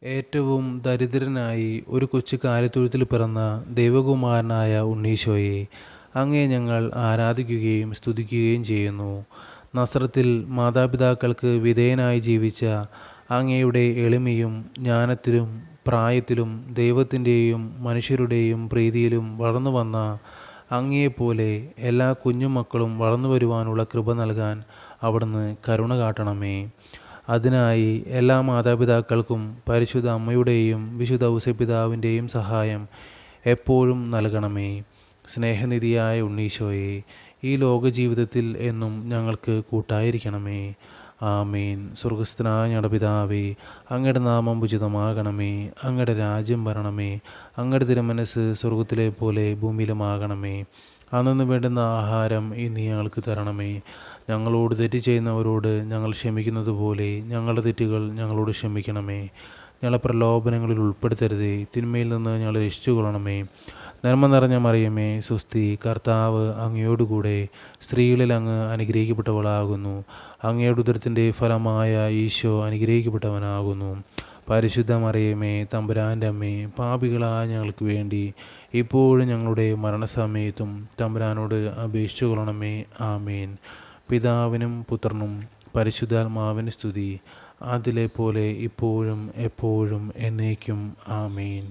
ഏറ്റവും ദരിദ്രനായി ഒരു കൊച്ചു കാലിത്തൊഴുത്തിൽ പിറന്ന ദൈവകുമാരനായ ഉണ്ണീശോയെ, അങ്ങയെ ഞങ്ങൾ ആരാധിക്കുകയും സ്തുതിക്കുകയും ചെയ്യുന്നു. നസ്രത്തിൽ മാതാപിതാക്കൾക്ക് വിധേയനായി ജീവിച്ച അങ്ങയുടെ എളിമയും ജ്ഞാനത്തിലും പ്രായത്തിലും ദൈവത്തിൻ്റെയും മനുഷ്യരുടെയും പ്രീതിയിലും വളർന്നു വന്ന അങ്ങയെപ്പോലെ എല്ലാ കുഞ്ഞുമക്കളും വളർന്നു വരുവാനുള്ള കൃപ നൽകാൻ അവിടുന്ന് കരുണ കാട്ടണമേ. അതിനായി എല്ലാ മാതാപിതാക്കൾക്കും പരിശുദ്ധ അമ്മയുടെയും വിശുദ്ധ ഔസേപ്പിതാവിൻ്റെയും സഹായം എപ്പോഴും നൽകണമേ. സ്നേഹനിധിയായ ഉണ്ണീശോയെ, ഈ ലോകജീവിതത്തിൽ എന്നും ഞങ്ങൾക്ക് കൂട്ടായിരിക്കണമേ. ആമേൻ. സ്വർഗസ്ഥനായ ഞങ്ങളുടെ പിതാവേ, അങ്ങയുടെ നാമം ഉചിതമാകണമേ. അങ്ങയുടെ രാജ്യം വരണമേ. അങ്ങയുടെ തിരുമനസ്സ് സ്വർഗത്തിലെ പോലെ ഭൂമിയിലുമാകണമേ. അന്നു വേണ്ടുന്ന ആഹാരം ഇന്ന് ഞങ്ങൾക്ക് തരണമേ. ഞങ്ങളോട് തെറ്റ് ചെയ്യുന്നവരോട് ഞങ്ങൾ ക്ഷമിക്കുന്നത് പോലെ ഞങ്ങളുടെ തെറ്റുകൾ ഞങ്ങളോട് ക്ഷമിക്കണമേ. ഞങ്ങളെ പ്രലോഭനങ്ങളിൽ ഉൾപ്പെടുത്തരുതേ, തിന്മയിൽ നിന്ന് ഞങ്ങളെ രക്ഷിച്ചുകൊള്ളണമേ. നന്മ നിറഞ്ഞ മറിയമേ, സ്വസ്തി, കർത്താവ് അങ്ങയോടുകൂടെ സ്ത്രീകളിൽ അങ്ങ് അനുഗ്രഹിക്കപ്പെട്ടവളാകുന്നു. അങ്ങയുടെ ഉദരത്തിൻ്റെ ഫലമായ ഈശോ അനുഗ്രഹിക്കപ്പെട്ടവനാകുന്നു. പരിശുദ്ധ മറിയമേ, തമ്പുരാൻ്റെ അമ്മേ, പാപികളായ ഞങ്ങൾക്ക് വേണ്ടി ഇപ്പോഴും ഞങ്ങളുടെ മരണസമയത്തും തമ്പുരാനോട് അപേക്ഷിച്ചു കൊള്ളണമേ. ആമേൻ. പിതാവിനും പുത്രനും പരിശുദ്ധാത്മാവിന് സ്തുതി, അതിലെ പോലെ ഇപ്പോഴും എപ്പോഴും എന്നേക്കും. ആമേൻ.